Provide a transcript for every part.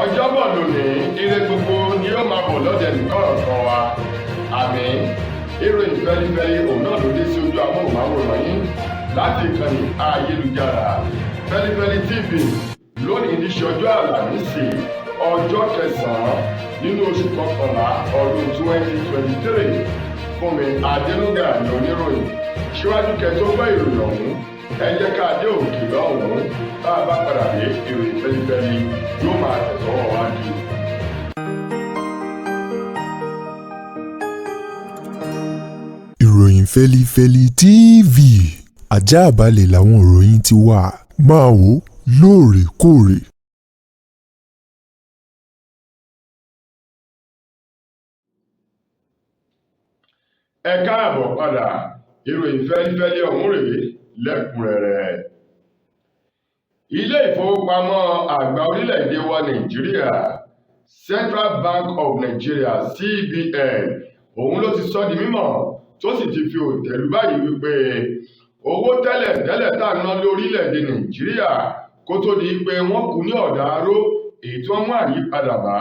Ọjọ́bọ̀ lónìí, ire gbogbo ni yóò máa bọ̀ lọ́dẹ nìkọ̀ọ̀kan wa. Àmín. Ìròyìn fẹ́lifẹ́li òun náà ló dé sí ojú amóhùnmáwòrán yín láti ìkànnì ayélujára Feli-feli TV. Lónìí ní ṣe ọjọ́ Àlàmísì, ọjọ́ kẹsàn-án nínú oṣù kọkànlá ọdún 2023. Fúnmi Adélúgà ni oníròyìn. Síwájú kẹtó gbọ́ ìròyìn ọ̀hún, ẹ jẹ́ ká dé òkè lọ́hùn-ún. Bá a bá padà dé, ìròyìn fẹ́lifẹ́li yóò máa tẹ̀sọ́wọ́ wájú. Ìròyìn Feli-feli TV, àjààbálẹ̀ làwọn ìròyìn ti wà, máa wò lóòrèkóòrè. Ẹ káàbọ̀ padà, ìròyìn fẹ́lifẹ́li ọ̀hún rèé lẹ́kùnrẹ́rẹ́. Ilé ìfowópamọ́ àgbà orílẹ̀-èdè wa Nàìjíríà, Central Bank of Nigeria CBN, òun ló ti sọ di mímọ̀ tó sì ti fi òǹtẹ̀ lù báyìí wípé owó tẹ́lẹ̀ tá ná lórílẹ̀-èdè Nàìjíríà kó tó di pé wọ́n kú ní ọ̀dà aró èyí tí wọ́n mú àyípadà bá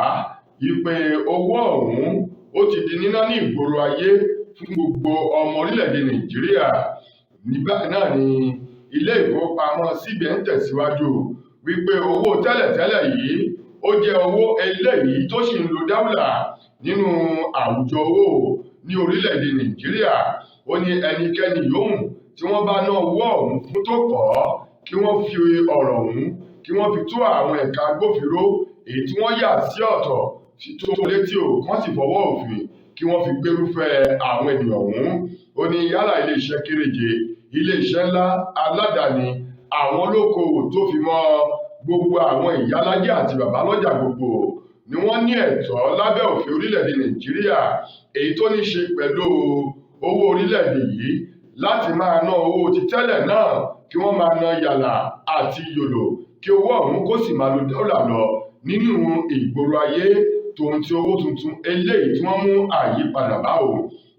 wípé owó ọ̀hún ó ti di níná ní ìgboro ayé fún gbogbo ọmọ orílẹ̀-èdè Nàìjíríà. Nígbà náà ni ilé ìfowópamọ́ CBN tẹ̀síwájú wípé owó tẹ́lẹ̀ yìí ó jẹ́ owó eléyìí tó sì ń lo dáúlà nínú àwùjọ owó ní orílẹ̀-èdè Nàìjíríà. Ó ní ẹnikẹ́ni yòówù tí wọ́n bá ná owó ọ̀hún fún tó kọ̀ kí wọ́n fi ọ̀rọ̀ ọ̀hún kí wọ́n fi tó àwọn ẹ̀ka agbófinró èyí tí wọ́n yà sí ọ̀tọ̀ fi tó létí o kán sì fọwọ́ òfin kí wọ́n fi gbérúfẹ́ àwọn ènìyàn ọ̀hún. Ó ní yálà iléeṣẹ́ kéréje, iléeṣẹ́ ńlá, aládàáni, àwọn olókoòwò tó fi mọ́ gbogbo àwọn ìyálájẹ àti bàbálọ́jà gbogbo ni wọ́n ní ẹ̀tọ́ lábẹ́ òfin orílẹ̀-èdè Nàìjíríà èyí tó ní ṣe pẹ̀lú owó orílẹ̀-èdè yìí láti máa ná owó ti tẹ́lẹ̀ náà kí wọ́n máa ná yàlà àti yòlò kí owó ọ̀hún kó sì máa lo dọ́là lọ nínú ìgboro ayé tòun ti owó tuntun eléyìí tí wọ́n mú àyípadà bá o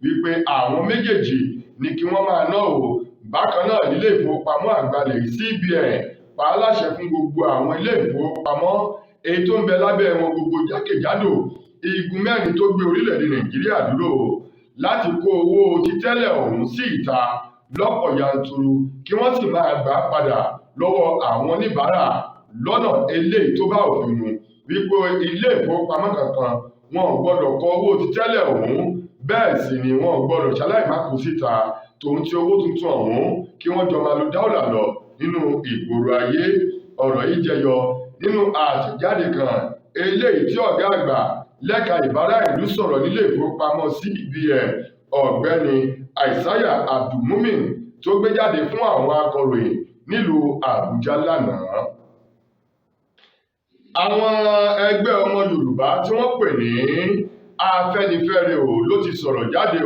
wípé àwọn méjèèjì ni kí wọ́n máa ná o. Bákan náà ilé ìfowópamọ́ àgbàlẹ̀ CBN pa á láṣẹ fún gbogbo àwọn ilé ìfowópamọ́ èyí tó ń bẹ lábẹ́ wọn gbogbo jákèjádò igun mẹ́rin tó gbé orílẹ̀-èdè Nàìjíríà dúró láti kó owó títẹ́lẹ̀ ọ̀hún sí ìta lọ́pọ̀ yanturu kí wọ́n sì máa gbà padà lọ́wọ́ àwọn oníbàárà lọ́nà eléyìí tó bá òfin mu wípé ilé ìfowópamọ́ kankan wọn ò gbọ́dọ̀ kọ owó títẹ́lẹ̀ ọ̀hún bẹ́ẹ̀ sì ni wọn ò gbọ́dọ̀ ṣaláì má kó síta tòun ti owó tuntun ọ̀hún kí wọ́n jọ máa lo dáúlà lọ nínú ìgboro ayé. Ọ̀rọ̀ yìí jẹyọ nínú àtẹ̀jáde kan eléyìí tí ọ̀gá àgbà lẹ́ka ìbárà ìlú sọ̀rọ̀ nílé ìfowópamọ́ CBN ọ̀gbẹ́ni Aishaiya Abdulmumin tó gbé jáde fún àwọn akọ̀ròyìn nílùú Àbújá lánàá. Àwọn ẹgbẹ́ ọmọ Yorùbá tí wọ́n pè ní Afẹ́nifẹ́re ló ti sọ̀rọ̀ jáde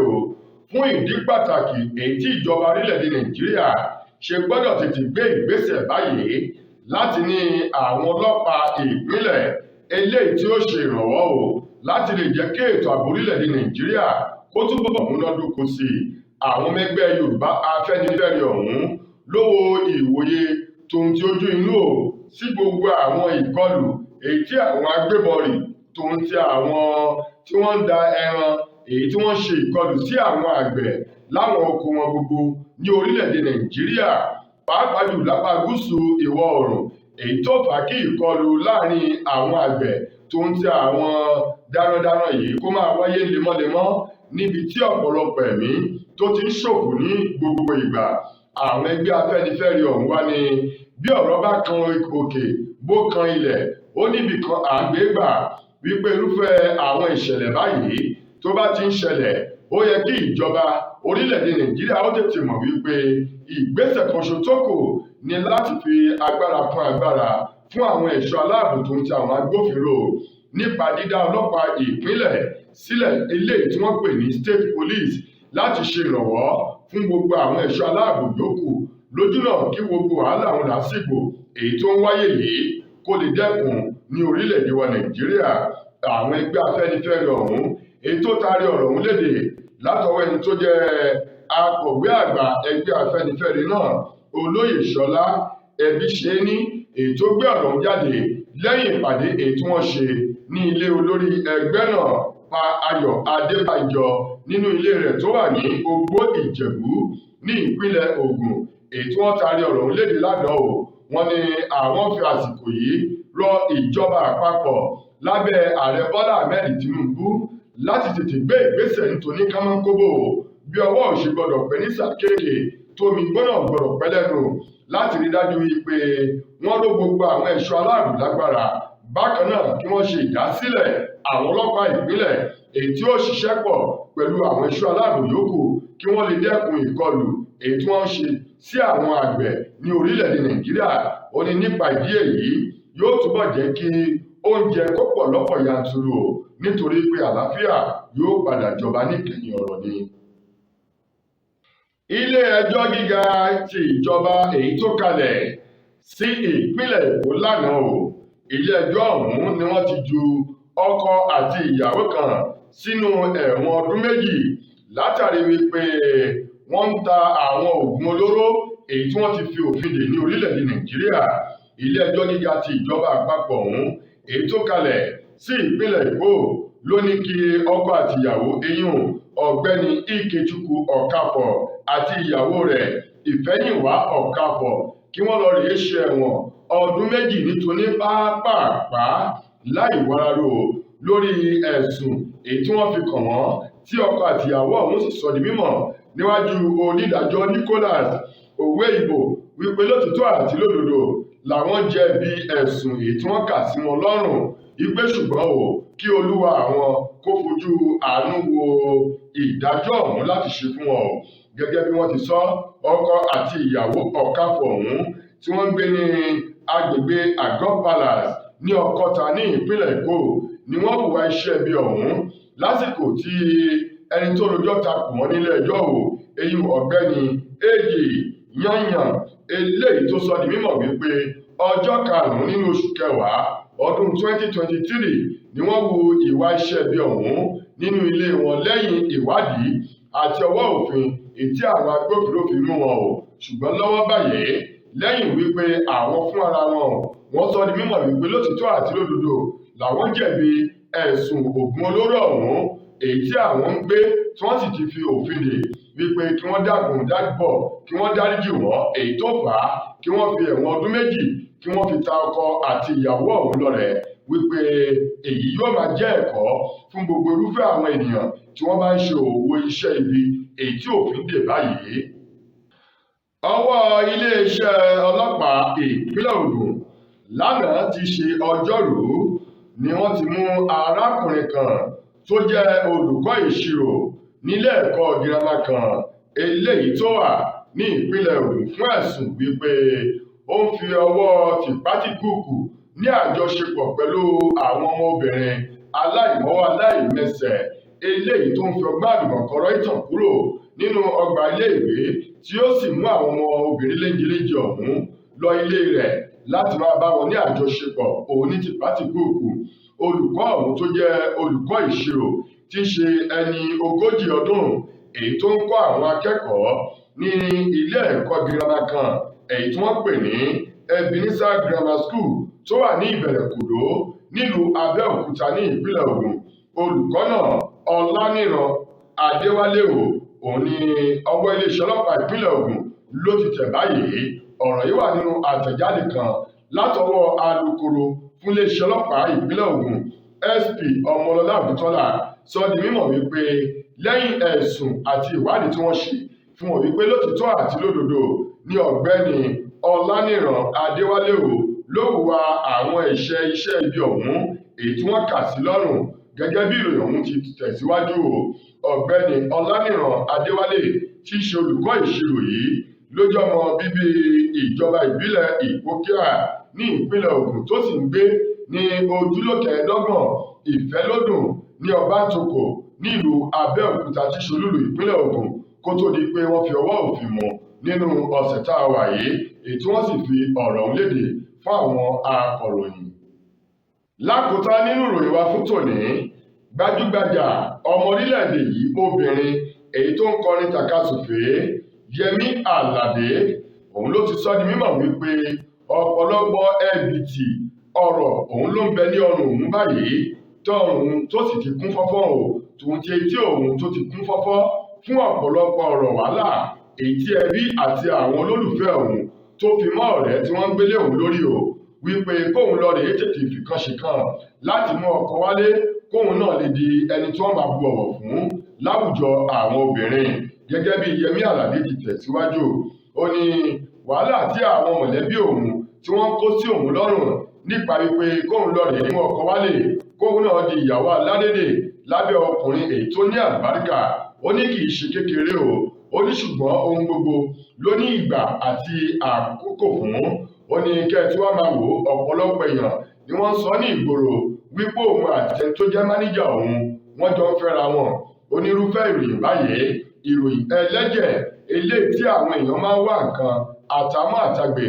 fún ìdí pàtàkì èyí tí ìjọba orílẹ̀-èdè Nàìjíríà ṣe gbọ́dọ̀ tètè gbé ìgbésẹ̀ báyìí láti ní àwọn ọlọ́pàá ìpínlẹ̀ eléyìí tí ó ṣe ìrànwọ́ láti lè jẹ́ kí ètò ààbò orílẹ̀-èdè Nàìjíríà kó túbọ̀ múnádóko sí i. Àwọn ọmọ ẹgbẹ́ Yorùbá Afẹ́nifẹ́re ọ̀hún ló wo ìwòye tòun ti ojú inú sí gbogbo àwọn ìkọlù èyí tí àwọn agbébọn rì tòun ti àwọn tí wọ́n ń da ẹran èyí tí wọ́n ṣe ìkọlù sí àwọn àgbẹ̀ láwọn oko wọn gbogbo ní orílẹ̀-èdè Nàìjíríà pàápàá jù lápá gúúsù ìwọ̀ oòrùn èyí tó fà kí ìkọlù láàrin àwọn àgbẹ̀ tòun ti àwọn darandaran yìí kó máa wáyé lemọ́lemọ́ níbi tí ọ̀pọ̀lọpọ̀ ẹ̀mí tó ti ń ṣòfò ní gbogbo ìgbà. Àwọn ẹgbẹ́ Afẹ́nifẹ́re ọ̀hún wá ní bí ọ̀rọ̀ bá kan òkè bó kan ilẹ̀ ó níbi kan àgbégbà wípé irúfẹ́ àwọn ìṣẹ̀lẹ̀ báyìí tó bá ti ń ṣẹlẹ̀ ó yẹ kí ìjọba orílẹ̀-èdè Nàìjíríà ó tètè mọ̀ wípé ìgbésẹ̀ kan ṣo tó kù ní láti fi agbára kún agbára fún àwọn ẹ̀ṣọ́ aláàbò tó ń ti àwọn agbófinró nípa dídá ọlọ́pàá ìpínlẹ̀ sílẹ̀ eléyìí tí wọ́n pè ní state police láti ṣe ìrànwọ́ fún gbogbo àwọn ẹ̀ṣọ́ aláàbò yòókù lójúnà kí gbogbo wàhálà àwọn làásìgbò èyí tó ń wáyé yìí kó lè dẹ́kun ní orílẹ̀-èdè wa Nàìjíríà. Àwọn ẹgbẹ́ Afẹ́nifẹ́re ọ̀hún èyí tó taari ọ̀rọ̀ ọ̀hún léde látọwọ́ ẹni tó jẹ́ akọ̀wé àgbà ẹgbẹ́ Afẹ́nifẹ́re náà Olóyè Ṣọlá Ẹbíṣẹ́ní èyí tó gbé ọ̀rọ̀ ọ̀hún jáde lẹ́yìn ìpàdé èyí tí wọ́n ṣe ní ilé olórí ẹgbẹ́ náà Pa Ayọ̀ Adébánjọ nínú ilé rẹ̀ tó wà ní Ogbó Ìjẹ̀bú ní ìpínlẹ̀ Ògùn èyí tí wọ́n taari ọ̀rọ̀ ọ̀hún léde lánàá o. Wọ́n ní àwọn fi àsìkò yìí rọ ìjọba àpapọ̀ lábẹ́ ààrẹ Bọ́lá Ahmed Tinubu láti tètè gbé ìgbésẹ̀ nítorí kámọ́nkóbò bí ọwọ́ ò ṣe gbọdọ̀ pẹ́ ní sàkéèké tómi gbọ́dọ̀ gbọdọ̀ pẹ́ lẹ́nu láti rí dájú pé wọ́n ró gbogbo àwọn ẹ̀ṣọ́ aláàbò lágbára. Bákan náà kí wọ́n ṣe ìdásílẹ̀ àwọn ọlọ́pàá ìpínlẹ̀ èyí tí ó ṣiṣẹ́ pọ̀ pẹ̀lú àwọn ẹ̀ṣọ́ aláàbò yòókù kí wọ́n lè dẹ́kun ìkọlù èyí tí wọ́n ń ṣe sí àwọn àgbẹ̀ ní orílẹ̀-èdè Nàìjíríà. Ó ní nípa ìdí èyí yóò túbọ̀ jẹ́ kí oúnjẹ kó pọ̀ lọ́pọ̀ yanturu o nítorí pé àlàáfíà yóò padà jọba níkẹyìn ọ̀rọ̀ ni. Ilé ẹjọ́ gíga ti ìjọba èyí tó kalẹ̀ sí ìpínlẹ̀ Èkó lánàá o. Ilé ẹjọ́ ọ̀hún ni wọ́n ti ju ọkọ àti ìyàwó kan sínú ẹ̀wọ̀n ọdún méjì látàrí wípé wọ́n ń ta àwọn oògùn olóró èyí tí wọ́n ti fi òfin dè ní orílẹ̀-èdè Nàìjíríà. Ilé ẹjọ́ gíga ti ìjọba àpapọ̀ ọ̀hún èyí tó kalẹ̀ sí ìpínlẹ̀ Èkó ló ní kí ọkọ àti ìyàwó eyín ọ̀gbẹ́ni Ikechukwu Ọ̀kàfọ̀ àti ìyàwó rẹ̀ Ìfẹ́yìnwá Ọ̀kàfọ̀ kí wọ́n lọ rèé ṣe ẹ̀wọ̀n ọdún méjì nítorí pápápá láì wárárò lórí ẹ̀sùn èyí tí wọ́n fi kàn wọ́n tí ọkọ àti ìyàwó ọ̀hún sì sọ di mímọ̀ níwájú onídàájọ́ Nicholas Owóìbò wípé lótìtọ́ àti lódodo làwọn jẹ̀bi ẹ̀sùn èyí tí wọ́n kà sí wọn lọ́rùn wípé ṣùgbọ́n o kí olúwa àwọn kó fojú àánú wo ìdájọ́ ọ̀hún láti ṣe fún wọn o. Gẹ́gẹ́ bí wọ́n ti sọ, ọkọ àti ìyàwó Ọ̀kàfọ̀ ọ̀hún tí wọ́n ń gbé ní agbègbè Àgọ́ Palace ní Ọ̀kọ́ta ní ìpínlẹ̀ Èkó ni wọ́n hùwà iṣẹ́ ibi ọ̀hún lásìkò tí ẹni tó rojọ́ takò wọ́n nílé ẹjọ́ o èyí ọ̀gbẹ́ni Èjì Yányàn eléyìí tó sọ di mímọ̀ wípé ọjọ́ karùn-ún nínú oṣù kẹwàá ọdún 2023 ni wọ́n hu ìwà iṣẹ́ ibi ọ̀hún nínú ilé wọn lẹ́yìn ìwádìí àti ọwọ́ òfin ètí àwọn agbófinró fi mú wọn o. Ṣùgbọ́n lọ́wọ́ báyìí lẹ́yìn wípé àwọn fún ara wọn wọ́n sọ di mímọ̀ wípé lótìtọ́ àti lódodo làwọn jẹ̀bi ẹ̀sùn oògùn olóró ọ̀hún èyí tí àwọn ń gbé tí wọ́n sì ti fi òfin dè wípé kí wọ́n dágun dábọ̀ kí wọ́n dáríjì wọ́n èyí tó fà á kí wọ́n fi ẹ̀wọ̀n ọdún méjì kí wọ́n fi ta ọkọ àti ìyàwó ọ̀hún lọ́rẹ wípé èyí yóò máa jẹ́ ẹ̀kọ́ fún gbogbo irúfẹ́ àwọn ènìyàn tí wọ́n bá ń ṣe òwò iṣẹ́ ibi èyí tí òfin dè báyìí. Ọwọ́ iléeṣẹ́ ọlọ́pàá ìpínlẹ̀ Ògùn lánàá ti ṣe ọjọ́rú ni wọ́n ti mú arákùnrin kan tó jẹ́ olùkọ́ ìṣirò nílé ẹ̀kọ́ girama kan eléyìí tó wà ní ìpínlẹ̀ Ògùn fún ẹ̀sùn wípé ó ń fi ọwọ́ tìpátìkúùkù ní àjọṣepọ̀ pẹ̀lú àwọn ọmọbìnrin aláìmọ́wọ́ aláìmẹsẹ̀ eléyìí tó ń fi ọgbọ́n àlùmọ̀kọ́rọ́ ìtàn kúrò nínú ọgbà iléèwé tí ó sì mú àwọn ọmọ obìnrin léńjeléńje ọ̀hún lọ ilé rẹ̀ láti máa bá wọn ní àjọṣepọ̀ òun ní tìpátìkúùkù. Olùkọ́ ọ̀hún tó jẹ́ olùkọ́ ìṣirò tí í ṣe ẹni 40 ọdún èyí tó ń kọ́ àwọn akẹ́kọ̀ọ́ ní ilé ẹ̀kọ́ girama kan èyí tí wọ́n pè ní Ebenezer Grammar School tó wà ní Ìbẹ̀rẹ̀kòdó nílùú Abẹ́òkúta ní ìpínlẹ̀ Ògùn. Olùkọ́ náà Ọláníran Adéwálé òun ni ọwọ́ iléeṣẹ́ ọlọ́pàá ìpínlẹ̀ Ògùn ló ti tẹ̀ báyìí. Ọ̀rọ̀ yìí wà nínú àtẹ̀jáde kan látọwọ́ alukoro fún iléeṣẹ́ ọlọ́pàá ìpínlẹ̀ Ògùn SP Ọmọlọ́lá Àbútọ́lá sọ di mímọ̀ wípé lẹ́yìn ẹ̀sùn àti ìwádìí tí wọ́n ṣe fún wọn wípé lótìtọ́ àti lódodo ní ọ̀gbẹ́ni Ọláníran Adéwálé ló hùwà àwọn ẹ̀ṣẹ̀ iṣẹ́ ibi ọ̀hún èyí tí wọ́n kà sí lọ́rùn. Gẹ́gẹ́ bí ìròyìn ọ̀hún ti tẹ̀síwájú ọ̀gbẹ́ni Ọláníran Adéwálé tí í ṣe olùkọ́ ìṣirò yìí ló jẹ́ ọmọ bíbí ìjọba ìbílẹ̀ Ìpókíà ní ìpínlẹ̀ Ògùn tó sì ń gbé ní ojúlé kẹẹ̀ẹ́dọ́gbọ̀n Ìfẹ́lódùn ní Ọbántòkò nílùú Abẹ́òkúta tí ṣe olúìlú ìpínlẹ̀ Ògùn kó tó di pé wọ́n fi ọwọ́ òfin mú nínú ọ̀sẹ̀ tá a wà yìí èyí tí wọ́n sì fi ọ̀rọ̀ ọ̀hún léde fún àwọn akọ̀ròyìn. Lákòótán nínú ìròyìn wa fún tòní, gbajúgbajà ọmọ orílẹ̀-èdè yìí obìnrin èyí tó ń kọrin tàkasùfé Yẹmí Àlàdé òun ló ti sọ di mímọ̀ wípé ọ̀pọ̀lọpọ̀ ẹ̀bìtì ọ̀rọ̀ òun ló ń bẹ ní ọrùn òun báyìí tọrùn tó sì ti kún fọ́fọ́ o tòun ti etí òun tó ti kún fọ́fọ́ fún ọ̀pọ̀lọpọ̀ ọ̀rọ̀ wàhálà èyí tí ẹbí àti àwọn olólùfẹ́ òun tó fi mọ́ ọ̀rẹ́ tí wọ́n ń gbélé òun lórí o wípé kóun lọ rèé tètè fìkan ṣìkan láti mú ọkọ wálé kóun náà lè di ẹni tí wọ́n máa bu ọ̀wọ̀ fún láwùjọ àwọn obìnrin gẹ́gẹ́ bí Yẹmí Àlàdé ti tẹ̀síwájú ó ní wàhálà tí àwọn mọ̀lẹ́bí òun tí wọ́n kó sí òun lọ́rùn nípa wípé kóun lọ rèé mú ọkọ wálé kóun náà di ìyàwó aládèdè lábẹ́ ọkùnrin èyí tó ní àlùbáríkà ó ní kì í ṣe kékeré o ó ní ṣùgbọ́n ohun gbogbo ló ní ìgbà àti àkókò fún ó ní kẹ́ẹ̀tí wá máa wò ọ̀pọ̀lọpọ̀ èèyàn ni wọ́n sọ ní ìgboro wípé òun àti ẹni tó jẹ́ máníjà òun wọ́n jọ ń fẹ́ra wọn onírúfẹ́ ìròyìn báyìí ìròyìn ẹlẹ́jẹ̀ eléyìí tí àwọn èèyàn máa ń wá nǹkan àtàmọ́ àtagbè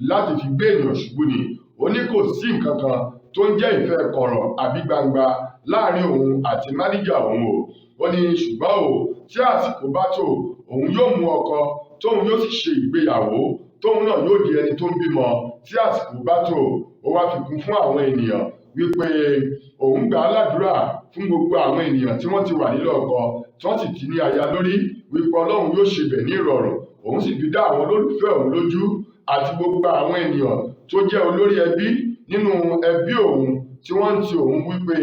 láti fi gbé èèyàn ṣubú ni ó ní kò sí nǹkan kan tó ń jẹ́ ìfẹ́ kọ̀rọ̀ àbí gbangba láàrin òun àti máníjà òun o ó ní ṣùgbọ́n o tí àsìkò bá tó òun yóò mú ọkọ tóun yóò sì ṣe ìgbéyàwó tóun náà yóò di ẹni tó ń bímọ tí àsìkò bá tó ó wá fi kún fún àwọn ènìyàn wípé òun gbà á ládùúrà fún gbogbo àwọn ènìyàn tí wọ́n ti wà nílé ọkọ tí wọ́n sì ti ní aya lórí wípé Ọlọ́run yóò ṣe bẹ̀ ní ìrọ̀rùn òun sì fi dá àwọn olólùfẹ́ òun lójú àti gbogbo àwọn ènìyàn tó jẹ́ olórí ẹbí nínú ẹbí òun tí wọ́n ń ti òun wípé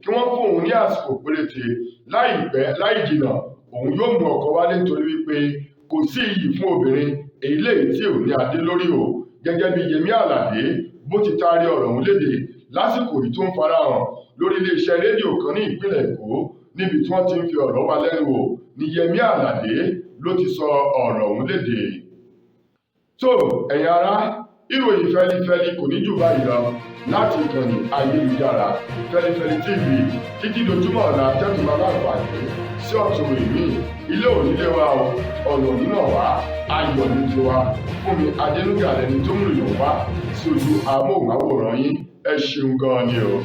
kí wọ́n fún òun ní àsìkò péréte láìpẹ́ láì jìnnà òun yóò mú ọkọ wálé nítorí wípé kò sí iyì fún obìnrin èyí léyìí tí ò ní adé lórí o gẹ́gẹ́ bí Yẹmí Àlàdé bó ti taari ọ̀rọ̀ òun léde lásìkò yìí tó ń farahàn lórí iléeṣẹ́ rédíò kan ní ìpínlẹ̀ Èkó níbi tí wọ́n ti ń fi ọ̀rọ̀ wá lẹ́nu wò ní Yẹmí Àlàdé ló ti sọ ọ̀rọ̀ òun léde. tó ẹ̀yin ará ìròyìn fẹ́lifẹ́li kò ní jù báyìí lọ láti ìkànnì ayélujára Feli-feli TV títí dojúmọ́ ọ̀la tẹ́tù máa láǹfààní sí ọ̀tún ìmí ilé ònílé wa o ọ̀nà òmíràn wá ayọ̀ ní tiwa Fúnmi Adénúgà lẹni tó mú ìlú wá sí ojú amóhùnmáwòrán yín ẹ ṣeun gan ni o.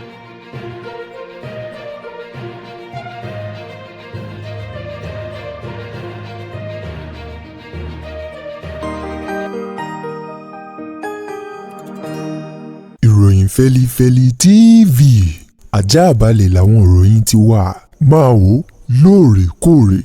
ìròyìn Feli-feli TV àjààbálẹ̀ làwọn ìròyìn ti wà máa wò lóòrèkóòrè.